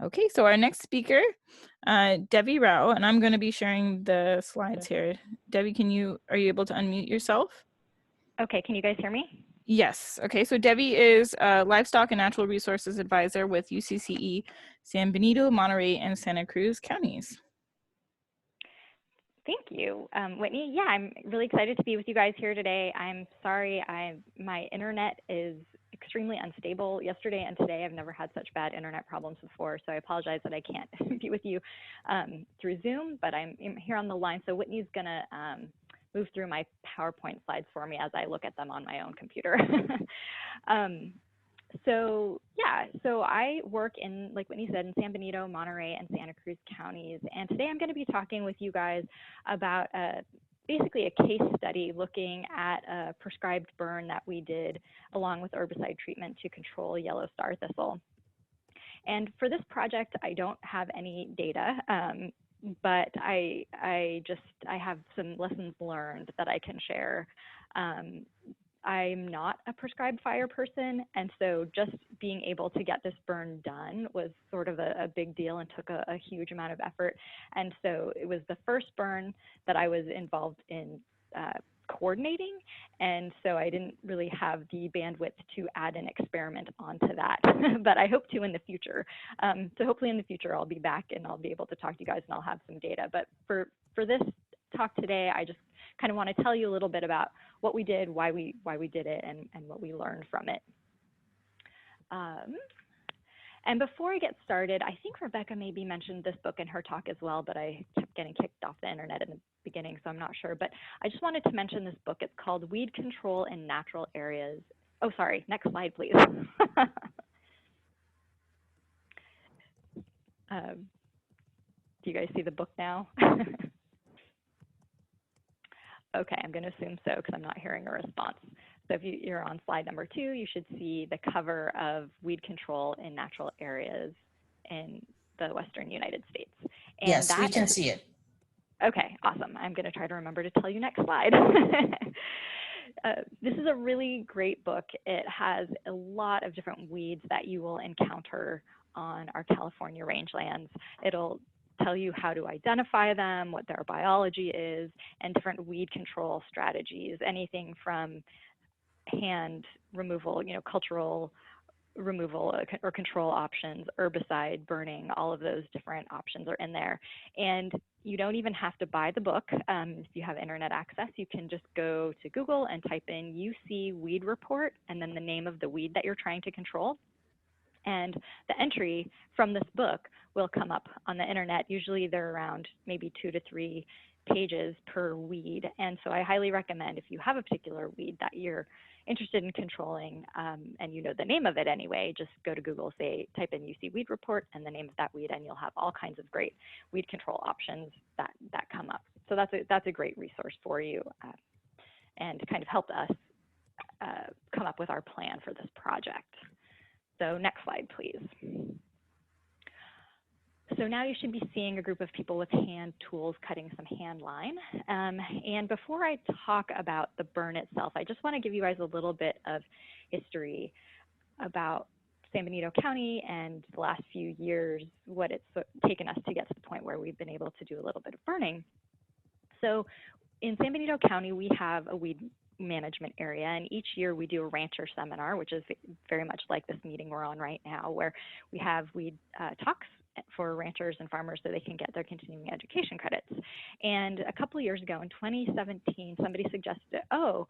Okay, so our next speaker, Debbie Rao, and I'm going to be sharing the slides here. Debbie, are you able to unmute yourself? Okay, can you guys hear me? Yes. Okay, so Debbie is a Livestock and Natural Resources Advisor with UCCE, San Benito, Monterey, and Santa Cruz counties. Thank you, Whitney. Yeah, I'm really excited to be with you guys here today. I'm sorry, my internet is extremely unstable. Yesterday and today, I've never had such bad internet problems before, so I apologize that I can't be with you through Zoom, but I'm here on the line. So Whitney's gonna move through my PowerPoint slides for me as I look at them on my own computer. So yeah, so I work in, like Whitney said, in San Benito, Monterey, and Santa Cruz counties. And today I'm going to be talking with you guys about basically a case study looking at a prescribed burn that we did along with herbicide treatment to control yellow star thistle. And for this project, I don't have any data, but I have some lessons learned that I can share. I'm not a prescribed fire person, and so just being able to get this burn done was sort of a big deal and took a huge amount of effort. And so it was the first burn that I was involved in coordinating, and so I didn't really have the bandwidth to add an experiment onto that, but I hope to in the future. So hopefully in the future I'll be back and I'll be able to talk to you guys and I'll have some data. But for this talk today, I just kind of want to tell you a little bit about what we did, why we did it, and what we learned from it. And before I get started, I think Rebecca maybe mentioned this book in her talk as well, but I kept getting kicked off the internet in the beginning, so I'm not sure. But I just wanted to mention this book. It's called Weed Control in Natural Areas. Oh, sorry, next slide, please. Do you guys see the book now? Okay, I'm going to assume so because I'm not hearing a response. So if you're on slide number 2, you should see the cover of Weed Control in Natural Areas in the Western United States. And yes, we can see it. Okay, awesome. I'm going to try to remember to tell you next slide. This is a really great book. It has a lot of different weeds that you will encounter on our California rangelands. It'll tell you how to identify them, what their biology is, and different weed control strategies, anything from hand removal, cultural removal or control options, herbicide, burning, all of those different options are in there. And you don't even have to buy the book. If you have internet access, you can just go to Google and type in UC weed report and then the name of the weed that you're trying to control. And the entry from this book will come up on the internet. Usually they're around maybe 2 to 3 pages per weed. And so I highly recommend, if you have a particular weed that you're interested in controlling and you know the name of it anyway, just go to Google, type in UC weed report and the name of that weed, and you'll have all kinds of great weed control options that come up. So that's a great resource for you and kind of helped us come up with our plan for this project. So next slide, please. So now you should be seeing a group of people with hand tools cutting some hand line. And before I talk about the burn itself, I just want to give you guys a little bit of history about San Benito County and the last few years, what it's taken us to get to the point where we've been able to do a little bit of burning. So in San Benito County, we have a weed management area, and each year we do a rancher seminar, which is very much like this meeting we're on right now, where we have weed talks for ranchers and farmers so they can get their continuing education credits. And a couple of years ago in 2017, somebody suggested, oh,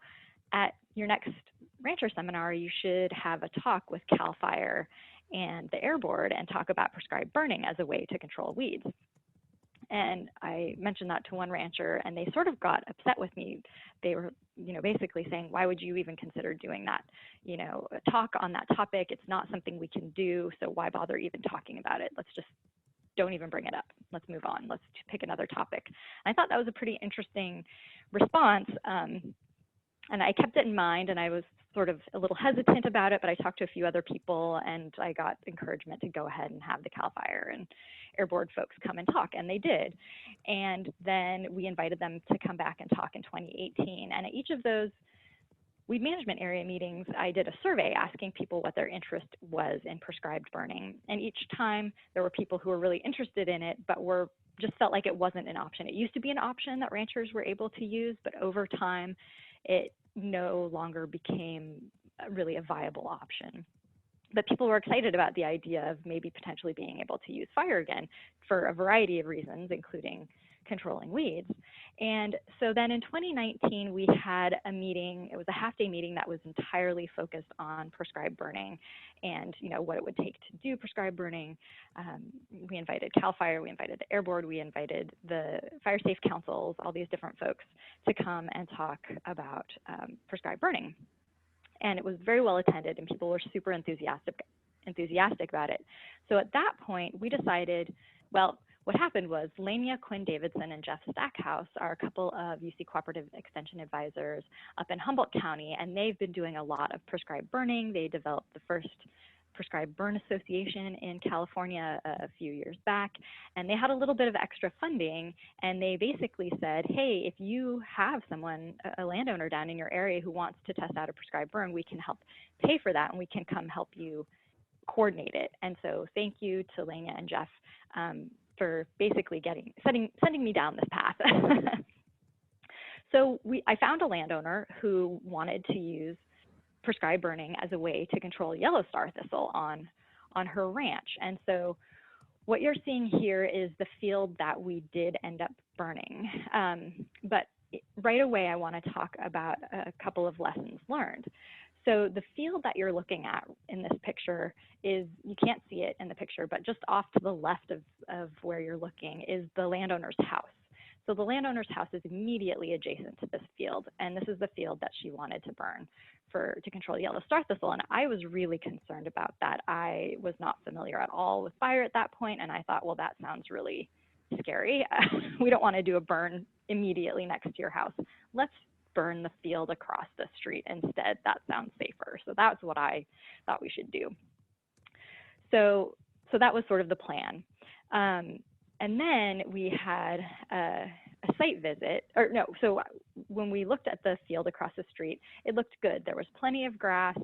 at your next rancher seminar, you should have a talk with CAL FIRE and the Air Board and talk about prescribed burning as a way to control weeds. And I mentioned that to one rancher, and they sort of got upset with me. They were, basically saying, why would you even consider doing that? A talk on that topic, it's not something we can do, so why bother even talking about it? Let's just don't even bring it up. Let's move on. Let's pick another topic. And I thought that was a pretty interesting response. And I kept it in mind, and I was sort of a little hesitant about it, but I talked to a few other people, and I got encouragement to go ahead and have the CAL FIRE and Air Board folks come and talk, and they did. And then we invited them to come back and talk in 2018. And at each of those weed management area meetings, I did a survey asking people what their interest was in prescribed burning. And each time there were people who were really interested in it, but just felt like it wasn't an option. It used to be an option that ranchers were able to use, but over time, it no longer became really a viable option. But people were excited about the idea of maybe potentially being able to use fire again for a variety of reasons, including controlling weeds. And so then in 2019, we had a meeting. It was a half-day meeting that was entirely focused on prescribed burning and what it would take to do prescribed burning. We invited CAL FIRE, we invited the Air Board, we invited the Fire Safe Councils, all these different folks to come and talk about prescribed burning. And it was very well attended, and people were super enthusiastic about it. So at that point, we decided, well, what happened was Lania Quinn Davidson and Jeff Stackhouse are a couple of UC Cooperative Extension advisors up in Humboldt County, and they've been doing a lot of prescribed burning. They developed the first Prescribed Burn Association in California a few years back, and they had a little bit of extra funding, and they basically said, hey, if you have someone, a landowner down in your area who wants to test out a prescribed burn, we can help pay for that, and we can come help you coordinate it. And so thank you to Lania and Jeff for basically sending me down this path. So I found a landowner who wanted to use prescribed burning as a way to control yellow star thistle on her ranch. And so what you're seeing here is the field that we did end up burning. But right away, I want to talk about a couple of lessons learned. So the field that you're looking at in this picture is, you can't see it in the picture, but just off to the left of where you're looking is the landowner's house. So the landowner's house is immediately adjacent to this field, and this is the field that she wanted to burn to control yellow star thistle. And I was really concerned about that. I was not familiar at all with fire at that point, and I thought, well, that sounds really scary. We don't want to do a burn immediately next to your house. Let's burn the field across the street instead. That sounds safer. So that's what I thought we should do. So that was sort of the plan. And then we had a site visit, so when we looked at the field across the street, it looked good. There was plenty of grass,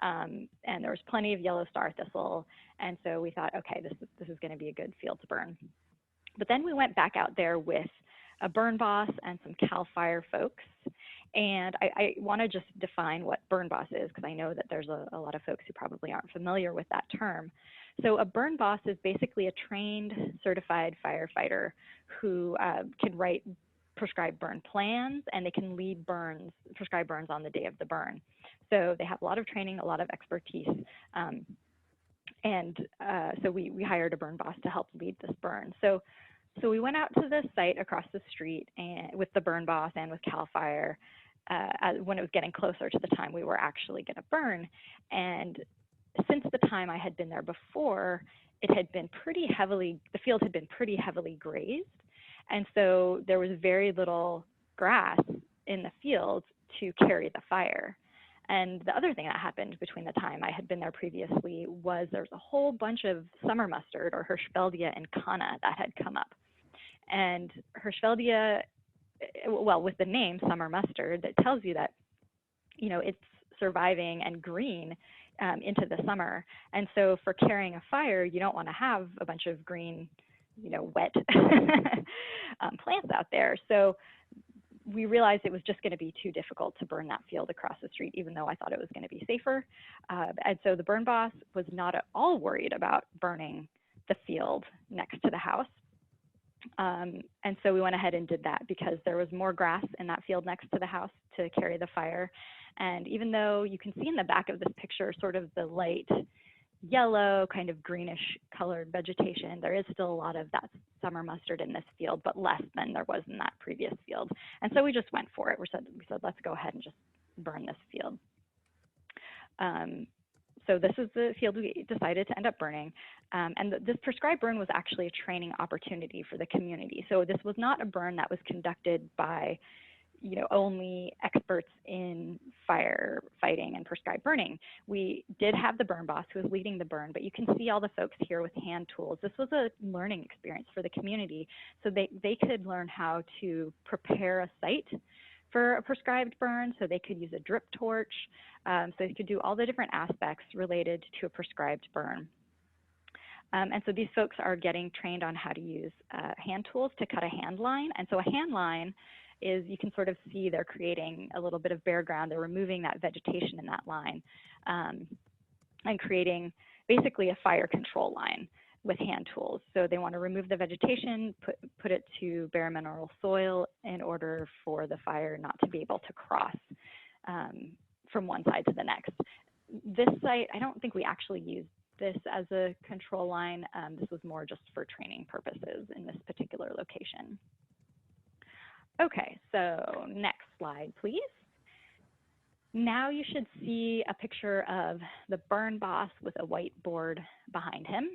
and there was plenty of yellow star thistle. And so we thought, okay, this is going to be a good field to burn. But then we went back out there with a burn boss and some CAL FIRE folks. And I want to just define what burn boss is, because I know that there's a lot of folks who probably aren't familiar with that term. So a burn boss is basically a trained, certified firefighter who can write prescribed burn plans, and they can lead prescribed burns on the day of the burn. So they have a lot of training, a lot of expertise. So we hired a burn boss to help lead this burn. So we went out to the site across the street and with the burn boss and with CAL FIRE when it was getting closer to the time we were actually going to burn. And since the time I had been there before, the field had been pretty heavily grazed. And so there was very little grass in the field to carry the fire. And the other thing that happened between the time I had been there previously was there was a whole bunch of summer mustard, or Hirschfeldia incana, that had come up. And Hirschfeldia, well, with the name summer mustard, that tells you that, it's surviving and green into the summer. And so for carrying a fire, you don't want to have a bunch of green, wet plants out there. So we realized it was just going to be too difficult to burn that field across the street, even though I thought it was going to be safer. And so the burn boss was not at all worried about burning the field next to the house. And so we went ahead and did that because there was more grass in that field next to the house to carry the fire. And even though you can see in the back of this picture sort of the light yellow, kind of greenish colored vegetation, there is still a lot of that summer mustard in this field, but less than there was in that previous field. And so we just went for it. We said, let's go ahead and just burn this field. So this is the field we decided to end up burning. And this prescribed burn was actually a training opportunity for the community. So this was not a burn that was conducted by only experts in firefighting and prescribed burning. We did have the burn boss who was leading the burn, but you can see all the folks here with hand tools. This was a learning experience for the community. So they could learn how to prepare a site for a prescribed burn. So they could use a drip torch. So they could do all the different aspects related to a prescribed burn. And so these folks are getting trained on how to use hand tools to cut a hand line. And so a hand line is, you can sort of see they're creating a little bit of bare ground. They're removing that vegetation in that line and creating basically a fire control line with hand tools. So they want to remove the vegetation, put it to bare mineral soil in order for the fire not to be able to cross from one side to the next. This site, I don't think we actually used this as a control line. This was more just for training purposes in this particular location. Okay, so next slide, please. Now you should see a picture of the burn boss with a whiteboard behind him.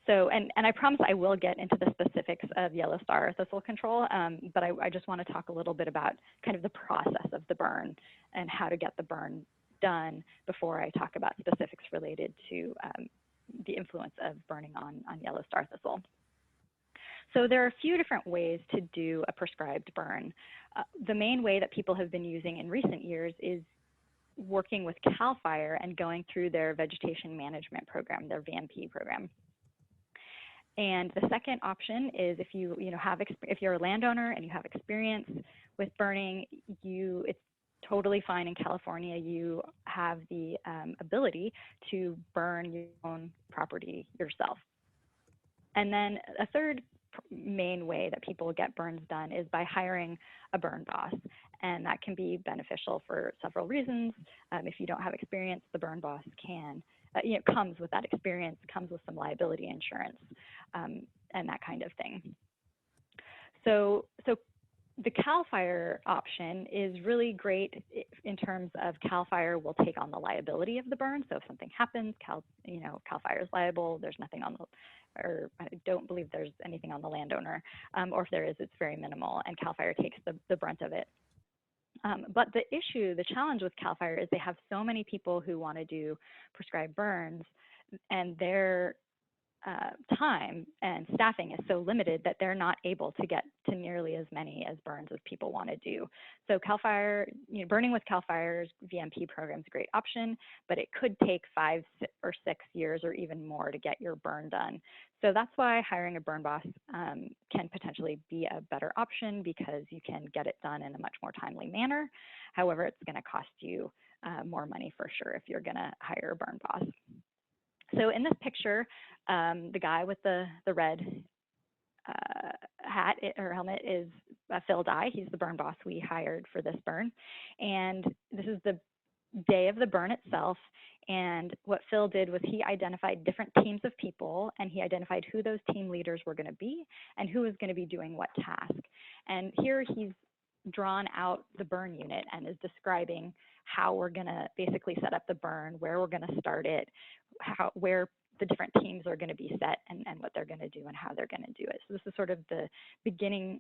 So, and I promise I will get into the specifics of yellow star thistle control, but I just want to talk a little bit about kind of the process of the burn and how to get the burn done before I talk about specifics related to the influence of burning on yellow star thistle. So there are a few different ways to do a prescribed burn. The main way that people have been using in recent years is working with CAL FIRE and going through their vegetation management program, their VMP program. And the second option is if if you're a landowner and you have experience with burning, it's totally fine in California. You have the ability to burn your own property yourself. And then a third main way that people get burns done is by hiring a burn boss. And that can be beneficial for several reasons. If you don't have experience, the burn boss comes with that experience, comes with some liability insurance, and that kind of thing. So the CAL FIRE option is really great in terms of CAL FIRE will take on the liability of the burn. So if something happens, CAL FIRE is liable. There's nothing on or I don't believe there's anything on the landowner, or if there is, it's very minimal, and CAL FIRE takes the brunt of it. But the challenge with CAL FIRE is they have so many people who want to do prescribed burns, and their time and staffing is so limited that they're not able to get to nearly as many as burns as people want to do. So CAL FIRE, burning with CAL FIRE's VMP program is a great option, but it could take 5 or 6 years or even more to get your burn done. So that's why hiring a burn boss can potentially be a better option, because you can get it done in a much more timely manner. However, it's going to cost you more money for sure if you're going to hire a burn boss. So in this picture, the guy with the red hat or helmet is Phil Dye. He's the burn boss we hired for this burn. And this is the day of the burn itself. And what Phil did was he identified different teams of people, and he identified who those team leaders were going to be and who was going to be doing what task. And here he's drawn out the burn unit and is describing how we're going to basically set up the burn, where we're going to start it, where the different teams are going to be set, and what they're going to do and how they're going to do it. So this is sort of the beginning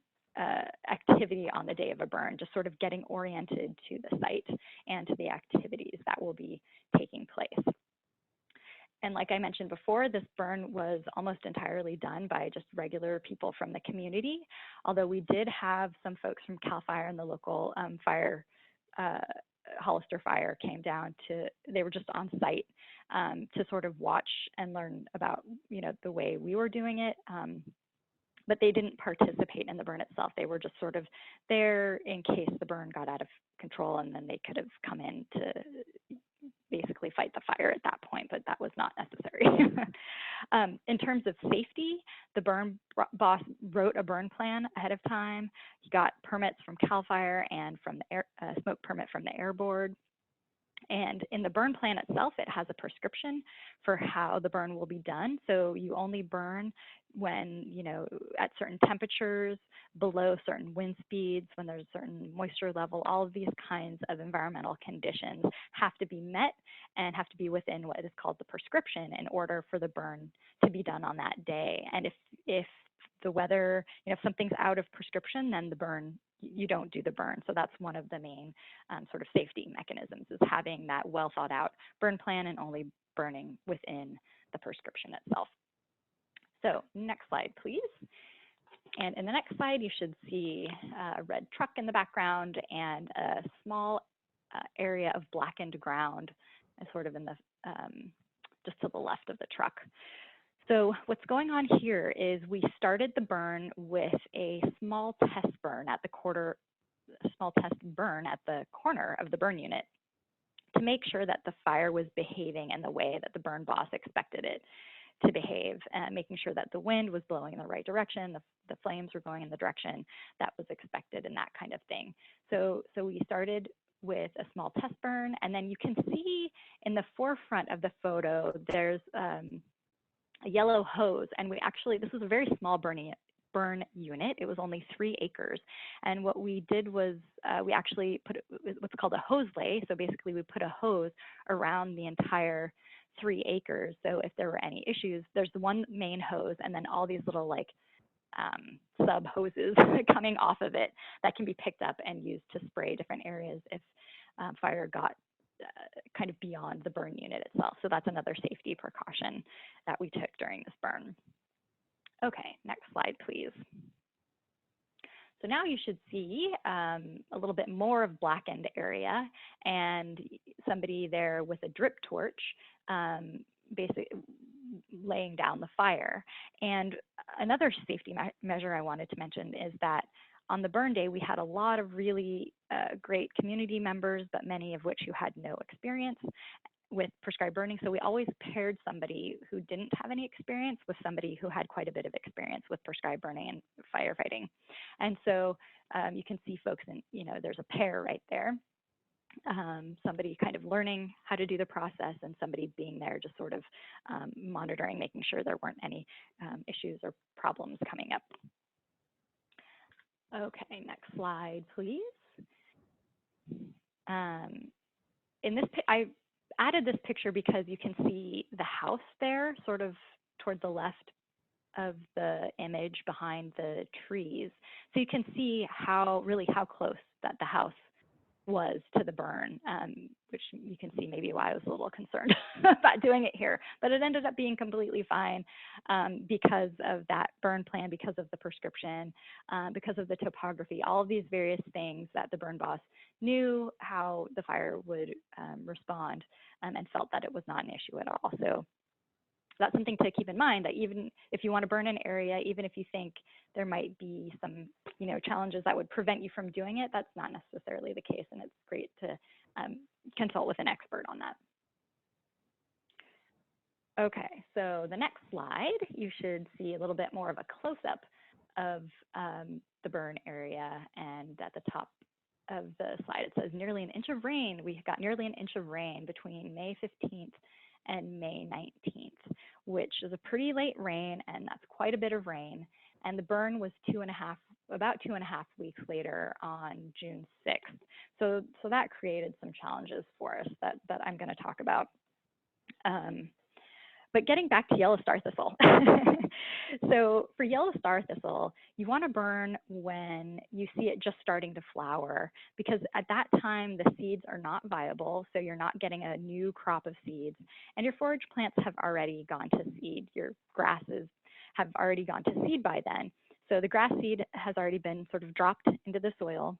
activity on the day of a burn, just sort of getting oriented to the site and to the activities that will be taking place. And like I mentioned before, this burn was almost entirely done by just regular people from the community, although we did have some folks from CAL FIRE and the local fire, Hollister Fire came down they were just on site to sort of watch and learn about, the way we were doing it. But they didn't participate in the burn itself. They were just sort of there in case the burn got out of control, and then they could have come in to basically fight the fire at that point, but that was not necessary. In terms of safety, the burn boss wrote a burn plan ahead of time. He got permits from CAL FIRE and from the smoke permit from the Air Board. And in the burn plan itself, it has a prescription for how the burn will be done. So you only burn when, at certain temperatures, below certain wind speeds, when there's a certain moisture level. All of these kinds of environmental conditions have to be met and have to be within what is called the prescription in order for the burn to be done on that day. And if the weather, if something's out of prescription, then you don't do the burn. So that's one of the main sort of safety mechanisms, is having that well thought out burn plan and only burning within the prescription itself. So next slide, please. And in the next slide, you should see a red truck in the background and a small area of blackened ground, sort of in the just to the left of the truck. So what's going on here is we started the burn with a small test burn at the corner of the burn unit to make sure that the fire was behaving in the way that the burn boss expected it to behave, making sure that the wind was blowing in the right direction, the flames were going in the direction that was expected, and that kind of thing. So we started with a small test burn, and then you can see in the forefront of the photo, there's a yellow hose, and this was a very small burn unit. It was only 3 acres. And what we did was we actually put what's called a hose lay. So basically we put a hose around the entire 3 acres. So if there were any issues, there's one main hose and then all these little like sub hoses coming off of it that can be picked up and used to spray different areas if fire got kind of beyond the burn unit itself. So that's another safety precaution that we took during this burn. Okay, next slide, please. So now you should see a little bit more of blackened area and somebody there with a drip torch basically laying down the fire. And another safety measure I wanted to mention is that on the burn day, we had a lot of really great community members, but many of which who had no experience with prescribed burning. So we always paired somebody who didn't have any experience with somebody who had quite a bit of experience with prescribed burning and firefighting. And so you can see folks in, there's a pair right there. Somebody kind of learning how to do the process and somebody being there just sort of monitoring, making sure there weren't any issues or problems coming up. Okay, next slide, please. I added this picture because you can see the house there, sort of toward the left of the image behind the trees. So you can see how close that the house was to the burn, which you can see maybe why I was a little concerned about doing it here. But it ended up being completely fine because of that burn plan, because of the prescription, because of the topography, all of these various things that the burn boss knew how the fire would respond and felt that it was not an issue at all. So that's something to keep in mind, that even if you want to burn an area, even if you think there might be some challenges that would prevent you from doing it, that's not necessarily the case, and it's great to consult with an expert on that. Okay, so the next slide, you should see a little bit more of a close-up of the burn area, and at the top of the slide it says nearly an inch of rain. We got nearly an inch of rain between May 15th and May 19th, which is a pretty late rain, and that's quite a bit of rain. And the burn was about 2.5 weeks later on June 6th. So that created some challenges for us that I'm going to talk about. But getting back to yellow star thistle. So for yellow star thistle, you want to burn when you see it just starting to flower, because at that time the seeds are not viable, so you're not getting a new crop of seeds, and your forage plants have already gone to seed. Your grasses have already gone to seed by then. So the grass seed has already been sort of dropped into the soil,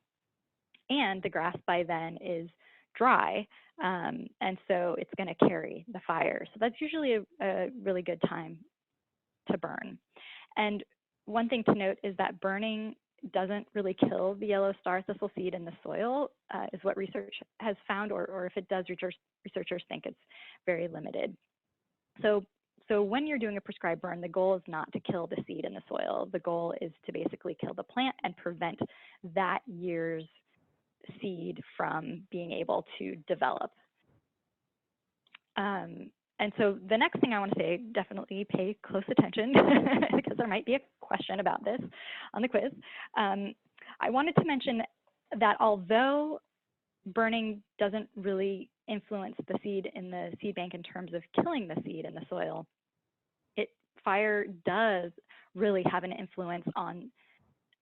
and the grass by then is dry, and so it's going to carry the fire. So that's usually a really good time to burn. And one thing to note is that burning doesn't really kill the yellow star thistle seed in the soil, is what research has found, or if it does, researchers think it's very limited. So when you're doing a prescribed burn, the goal is not to kill the seed in the soil. The goal is to basically kill the plant and prevent that year's seed from being able to develop. And so the next thing I want to say, definitely pay close attention because there might be a question about this on the quiz. I wanted to mention that although burning doesn't really influence the seed in the seed bank in terms of killing the seed in the soil, fire does really have an influence on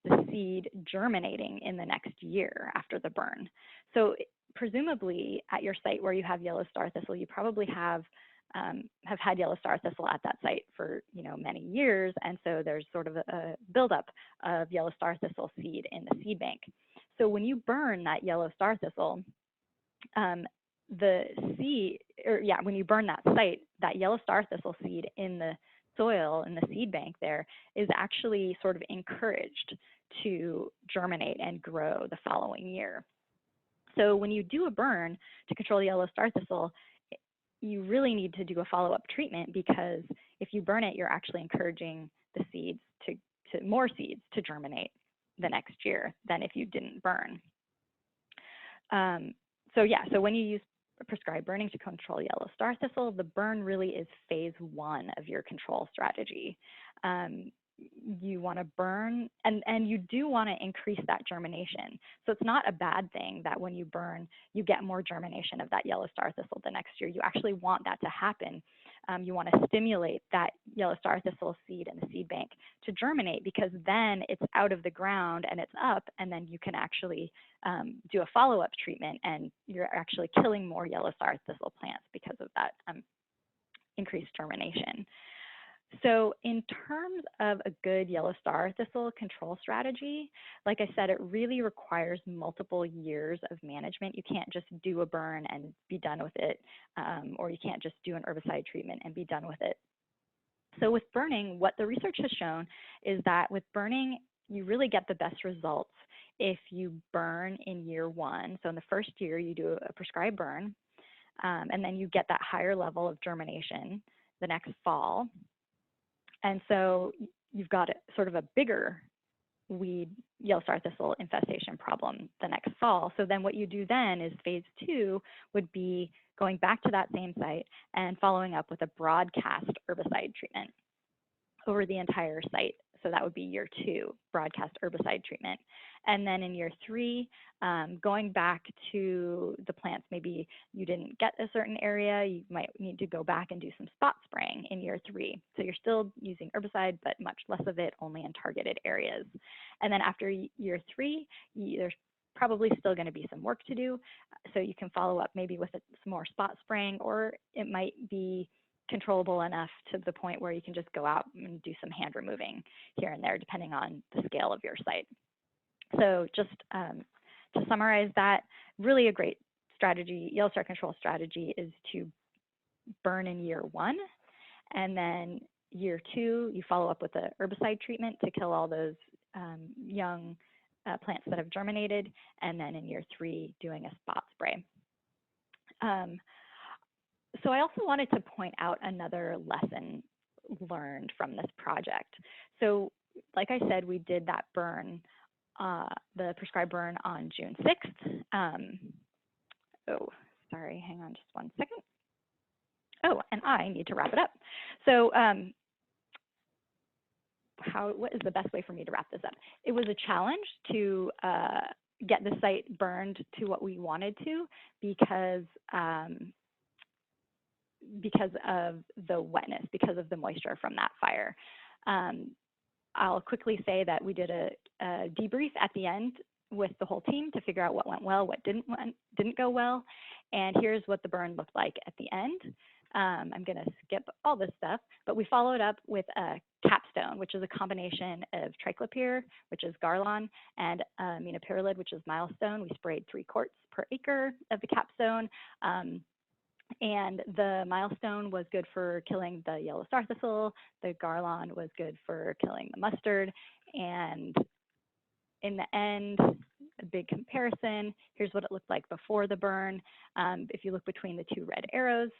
the seed germinating in the next year after the burn. So presumably at your site where you have yellow star thistle, you probably have have had yellow star thistle at that site for many years, and so there's sort of a buildup of yellow star thistle seed in the seed bank. So when you burn that yellow star thistle, when you burn that site, that yellow star thistle seed in the soil in the seed bank there is actually sort of encouraged to germinate and grow the following year. So when you do a burn to control yellow star thistle, you really need to do a follow-up treatment, because if you burn it, you're actually encouraging the seeds to more seeds to germinate the next year than if you didn't burn. So when you use prescribed burning to control yellow star thistle, the burn really is phase 1 of your control strategy. You want to burn, and you do want to increase that germination. So it's not a bad thing that when you burn, you get more germination of that yellow star thistle the next year. You actually want that to happen. You want to stimulate that yellow star thistle seed in the seed bank to germinate, because then it's out of the ground and it's up, and then you can actually do a follow-up treatment, and you're actually killing more yellow star thistle plants because of that increased germination. So in terms of a good yellow star thistle control strategy, like I said, it really requires multiple years of management. You can't just do a burn and be done with it, or you can't just do an herbicide treatment and be done with it. So with burning, what the research has shown is that with burning, you really get the best results if you burn in year 1. So in the first year, you do a prescribed burn, and then you get that higher level of germination the next fall. And so you've got sort of a bigger weed yellow star thistle infestation problem the next fall. So then what you do then is phase 2 would be going back to that same site and following up with a broadcast herbicide treatment over the entire site. So that would be year 2, broadcast herbicide treatment. And then in year 3, going back to the plants, maybe you didn't get a certain area, you might need to go back and do some spot spraying in year 3. So you're still using herbicide, but much less of it, only in targeted areas. And then after year 3, there's probably still going to be some work to do. So you can follow up maybe with some more spot spraying, or it might be controllable enough to the point where you can just go out and do some hand removing here and there, depending on the scale of your site. So just to summarize that, really a great strategy, yellow star control strategy, is to burn in year 1, and then year 2, you follow up with a herbicide treatment to kill all those young plants that have germinated, and then in year 3, doing a spot spray. So I also wanted to point out another lesson learned from this project. So like I said, we did that burn, the prescribed burn, on June 6th. Oh, sorry, hang on just one second. Oh, and I need to wrap it up. So what is the best way for me to wrap this up? It was a challenge to get the site burned to what we wanted to, because of the wetness, because of the moisture from that fire. I'll quickly say that we did a debrief at the end with the whole team to figure out what went well, what didn't go well, and here's what the burn looked like at the end. I'm going to skip all this stuff, but we followed up with a capstone, which is a combination of triclopyr, which is Garlon, and aminopyrrolid, which is Milestone. We sprayed 3 quarts per acre of the capstone. And the Milestone was good for killing the yellow star thistle. The Garlon was good for killing the mustard. And in the end, a big comparison. Here's what it looked like before the burn. If you look between the 2 red arrows,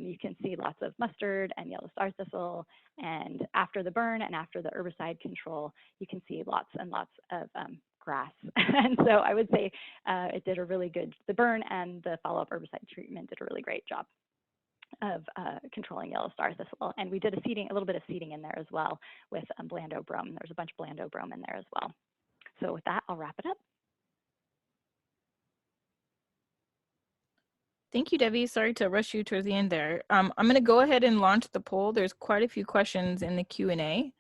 you can see lots of mustard and yellow star thistle. And after the burn and after the herbicide control, you can see lots and lots of grass. And so I would say it did a really good, the burn and the follow-up herbicide treatment did a really great job of controlling yellow star thistle. And we did a little bit of seeding in there as well with Blando brome. There's a bunch of Blando brome in there as well. So with that, I'll wrap it up. Thank you, Debbie. Sorry to rush you towards the end there. I'm going to go ahead and launch the poll. There's quite a few questions in the Q&A,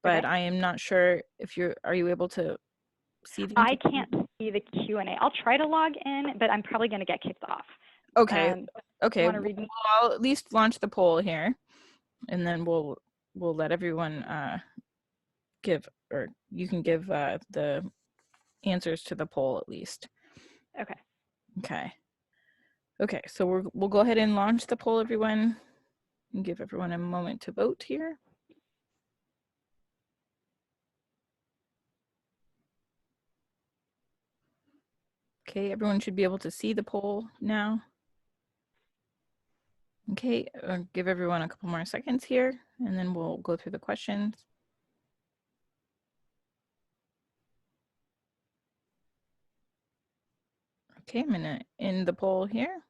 but okay. I am not sure if are you able to see them? I can't see the Q&A. I'll try to log in, but I'm probably going to get kicked off. Okay. Okay, Want to read me? I'll at least launch the poll here, and then we'll let everyone give, or you can give the answers to the poll at least. Okay. Okay. Okay, so we'll go ahead and launch the poll, everyone, and give everyone a moment to vote here. Okay, everyone should be able to see the poll now. Okay, give everyone a couple more seconds here, and then we'll go through the questions. Okay, I'm gonna end the poll here.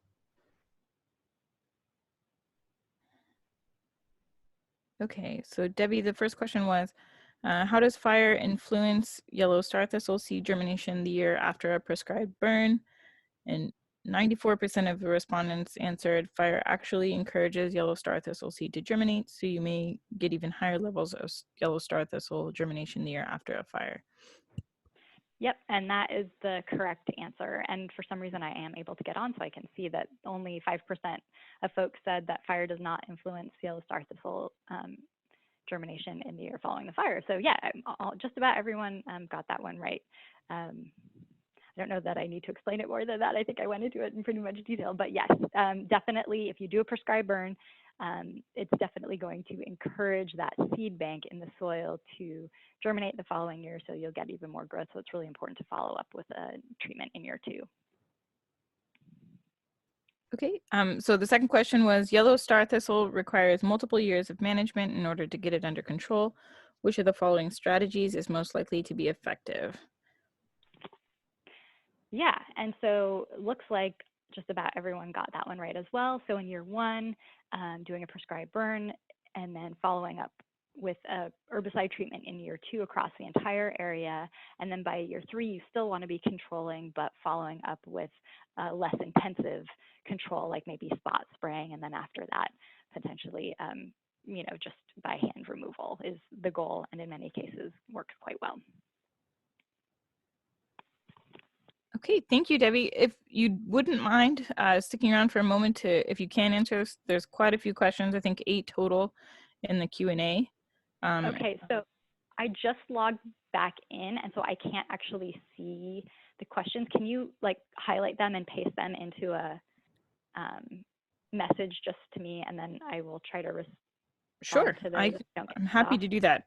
Okay, so Debbie, the first question was, how does fire influence yellow star thistle seed germination the year after a prescribed burn? And 94% of the respondents answered fire actually encourages yellow star thistle seed to germinate, so you may get even higher levels of yellow star thistle germination the year after a fire. Yep, and that is the correct answer. And for some reason, I am able to get on, so I can see that only 5% of folks said that fire does not influence yellow star thistle germination in the year following the fire. So yeah, just about everyone got that one right. I don't know that I need to explain it more than that. I think I went into it in pretty much detail, but yes, definitely if you do a prescribed burn, it's definitely going to encourage that seed bank in the soil to germinate the following year, so you'll get even more growth. So it's really important to follow up with a treatment in year 2. Okay, so the second question was, yellow star thistle requires multiple years of management in order to get it under control. Which of the following strategies is most likely to be effective? Yeah, and so it looks like just about everyone got that one right as well. So in year 1, doing a prescribed burn and then following up with a herbicide treatment in year 2 across the entire area. And then by year 3, you still want to be controlling, but following up with less intensive control, like maybe spot spraying. And then after that, potentially, just by hand removal is the goal. And in many cases works quite well. Okay, thank you, Debbie. If you wouldn't mind sticking around for a moment to, if you can answer, there's quite a few questions, I think 8 total in the Q&A. Okay, so I just logged back in, and so I can't actually see the questions. Can you highlight them and paste them into a message just to me, and then I will try to respond Sure, to those. I'm happy to do that.